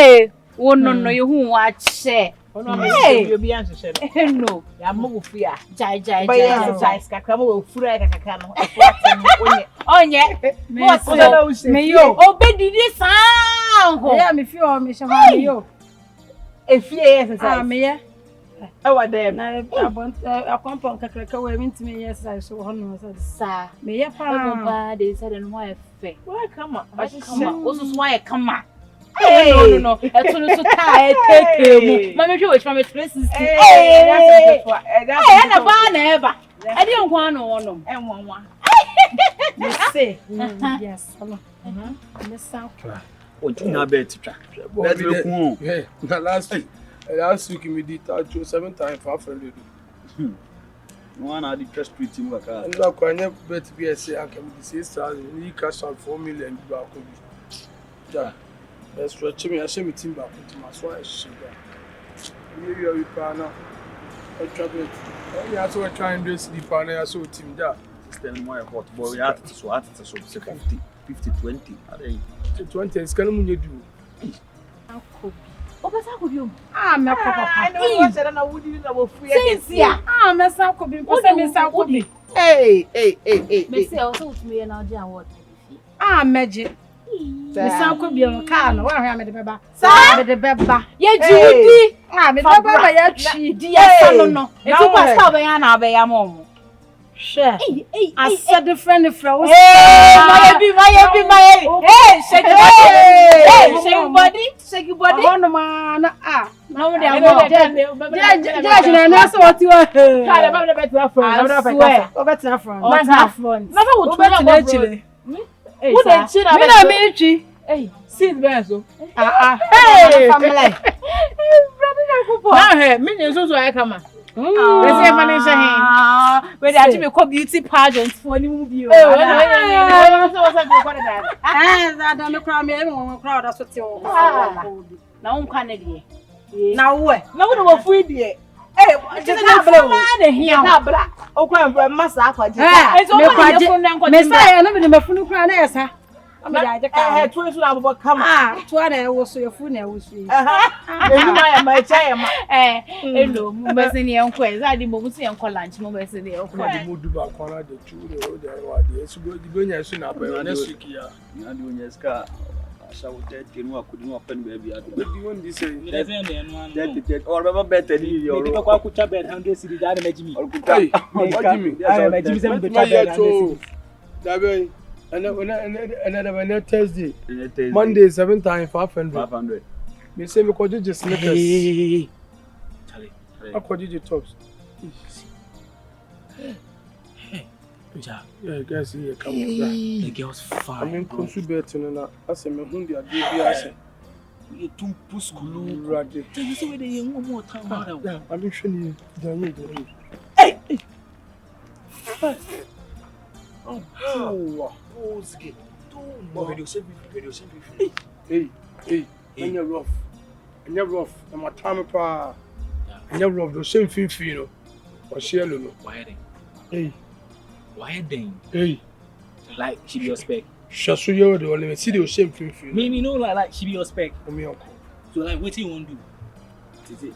Hey, one no you who watch. Hey, you be answered. No, ya move fear. Jai. But exercise kakamo will free kakano. Onye, me yo, obedi this sound. Yeah, me feel me shama yo. If you exercise. Me yeah. Our them. I want a compound kakaka we me exercise so hono so. Sir, Me yeah pa. they said and why fair. Why come on? Also why come on. Hey, No. It's so tired. Take Mamma Joe from a 360. Hey, that's a bar never. I didn't want no and one. Me say. Yes. Hello. Me sound. What you na bet to That's yeah. Last week we did that 7 times 500. one of the trust street team work. And look, I never bet to be a say I can be 6,000. You cash out 4 million back. Yeah. That's what Jimmy I say me team back into my swipe. Maybe we plan now. I travel. I saw trying to see the partner. I saw team there. Stand more hot boy. We had to so 50 20. 20 is kind of money do. Oh, but I could you. Me papa. I know what I know would you know free. Me sound could be. Me sound could be. Hey. Me say also to me and I'll do what. Magic. Me sound could be on car no. Why me the beba? Me the beba. Yeah, Judy. Me the beba ya chi. Diasa no. It's so pascal be na be ya mom. Sure. I said the friend from. My. Hey, shake your body. Shake your body. Oh no man. No they are. Judge na so what you are. Cara, ba na better front. Over front. Over front. Never would try to actually. Who dey cheat Me na me chi. Hey, sit there so. Hey, family. Now hey, me so I come. Let's see financial hand. Where they actually call beauty pageants for any movie. I don't know crowd me everyone crowd that's what you. Now I'm Canadian. Now what? No one will free there. Hey, just not blow. Here not black. Oh, come from Massa. It's all me say I never me funu crowd na esa. I had twins about come. To ana wo so your funu na wo so. My chair. Hello, mbese ni enko ezadi mo musi enko lunch mo mbese ni enko. The mood back corner the two the so go the gonya so na by next week ya. Na di onya ska asha wo tete no akudi no open baby adu. The one this say that or baba better ni yo. People kwa kucha bed 100 cedi da na majimi. what do you mean? I majimi say be kucha bed 100 cedi. That way another Thursday. Monday 7 times 500. Me say me could just sneakers. I could you tops. Yeah, guys here come The girl's fine. I mean contribute na I say me hun dia Diasa. You too puskulu. Right. Tell you say we one more time. Yeah, I mean shey you. Hey. Oh. Ozge. Video send me. Hey. And you're rough. I'm a time pa. And you're rough. The same thing, you know. Or share no. Why then? Hey. Why then? Hey. Like she be your spec. Just so you the only see the same thing, you know. Me know like she be your spec. Me uncle. So like what you want to do?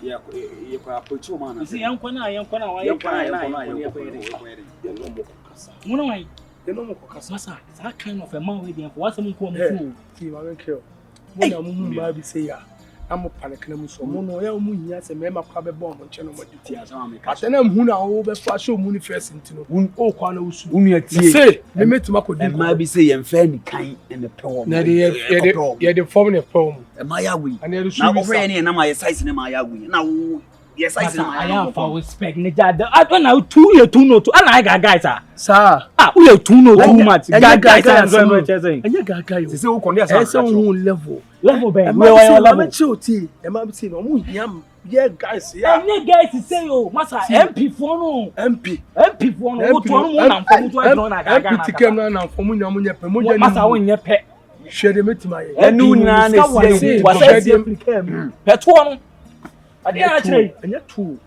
Yeah, you can approach your man. You see, young kwana, why you kwana? You know more kasa. Masa, it's that kind of a man with them. What's some come through? See, I don't care. When I'm moving, be say ya. I'm a panic. I'm so no. Ya moving ya. Say me ma kwa be bomb on channel. But then I'm huna over for show money first into no. Un o kwana usu. Say, me met ma ko di. Ma be say yem fa ni kan in the poem. Na the form the poem. E ma ya wi. And the na ofre ni na ma size ni ma ya wi. Na wo yes size ni ma ya. I am for spec ni jada. I don't know 2 year 2 no 2. I like guys sir. We are 2 no too much. Guys enjoy my chasing. Anya gaga. Say wo kon dey say level be. Where level? I'm choti. E ma be say no mu yam. Yeah guys, yeah. And guys say yo, masa MP for no. MP for no. To no mo na for to no na gaga. MP tikem na for mu nyam nya pe. Mo je ni. Masa won nye pe. Share dem etima ye. Enu na na say was say applicant. Pe to no. Ade a kire. Anya tu.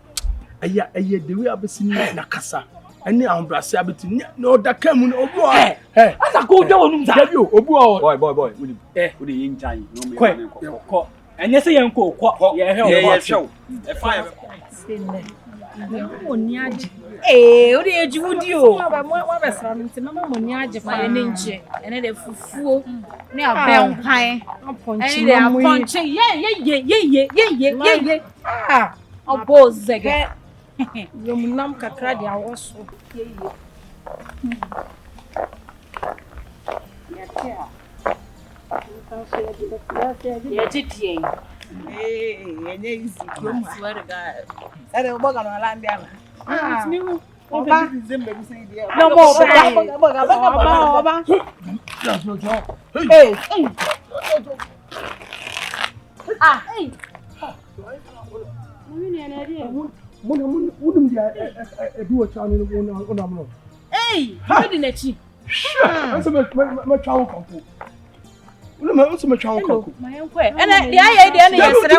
Aya the way abesi na kasa. Ani ambrase abeti no da kam no obu a. Asa ko je wonu za. Obu a. Boy. We dey yin chan. No me. Ko. And yes, young cook, yeah, show. A fire. Odi eji wudi o. Wa besra no nti mama moni age Ma ene nche, ene de fufuo, ne abel kwan. aponchi Ene de aponche, ye. ah Obo zege. yomunam kakra dia woso Ye titie. Enye easy. I swear to God. Ade oboga no land ya na. Oba. December bi say dia. No more oba. That's no job. Hey. Hey. Wouldn't do a channel on a Hey, how did you? That's my child couple. What's my child couple? My uncle. And the idea is that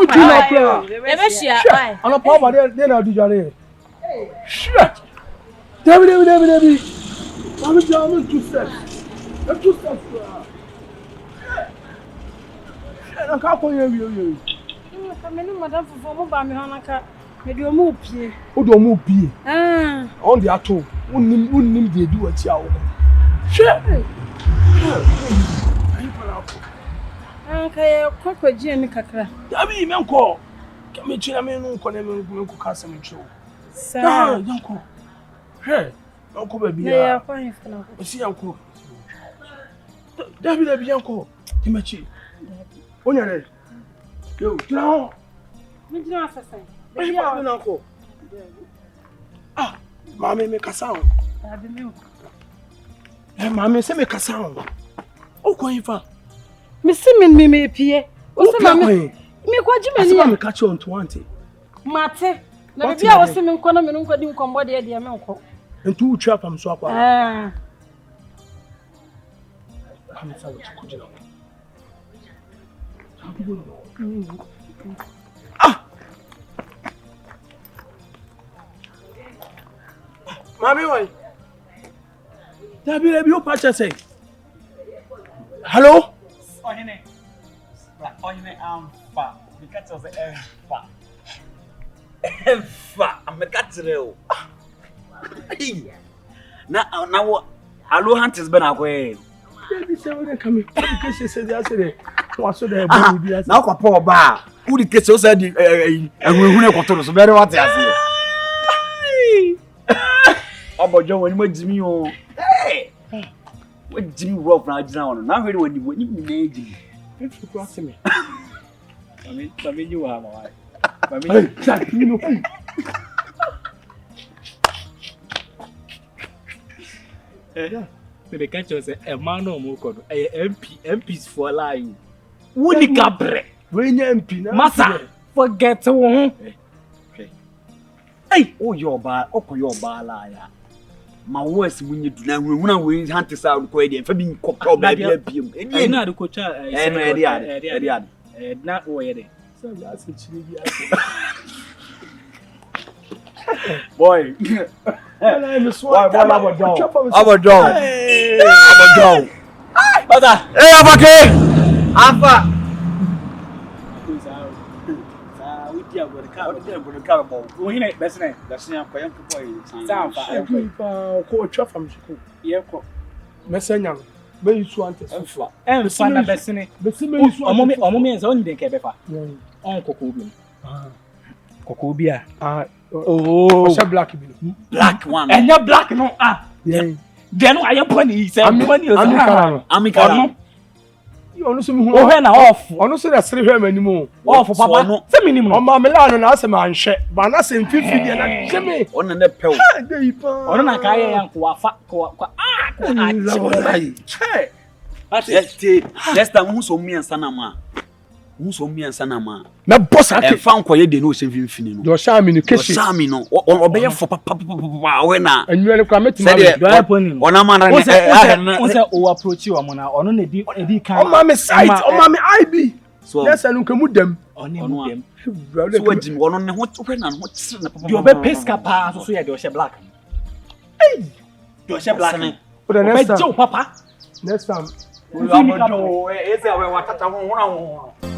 I'm a power, then I'll do Johnny. Shit! Debbie. I'm down 2 steps. 2 steps. I can't call you. Madam for mo me honaka. Me do mo pie. O do mo pie. On the ato. Unnim dey do ati awo. Shit. Okay, kwakwaji mi kakra. Abi me nko. Me chira me no nko na me nko kasa me chiro. Sa. Nko. Hey. Nko ba bia. Ya kwa hin fana. O si nko. David abi nko. Timachi. Onya re. Yo, no. Me dina asasan. Baby, I'm not going. Ah, mommy, make a sound. Mommy, say make a sound. Oh, going for Me see me pie. O se ma me kwaji mani ya. Me catch you on 20. Mate. Na bibi a wo se me nko na me nko di nkombo de me nko. Ntu trap am so akwa. I'm sorry to Gynel. Mommy, why? David, you patch say. Hello? Ohine amfa. Because of the Emfa. I'm a catrel. Now, Allo Hunters been away. Baby, say when they come because she said yesterday. What's there? Now, Papa Bar. Who the kids said, and we will not so very what I say. About Joe when you Jimmy, hey, what Jimmy Rob now? Now, really, when you need me, if you cross me, I mean, you are my wife. You know, the catcher said, a man no more called MPs for life. Woody Cabre, when you MP, Massa, forget to hey, oh, your bar, your bar, my worst when you do not win hunters out quite for being cocked by the PM. And not the coach, and not where so that's a chili. Boy, I'm a dog. Hey, Alpha. Black one. And you're black, no. Then I am funny. I'm oh, when off. Honestly, that's 3 him anymore. Oh, for Papa, some minimum. On my Milan and ask a man, but not saying 50 and Jimmy on the pill. On a kayak, That's the moose on me and Sanama. Moose on me and Sanama. Now, boss, I found quiet the notion infinite. Your charming education. Samino, or obey for Papa winner. And you are committing on a man who approach you on a deep kind of mammy side, or mammy IB. So, yes, I look at them. On them. One on what and what's your best pesca pass, so you're black. Hey, you're black. But the next time, Papa. Next time. We are going to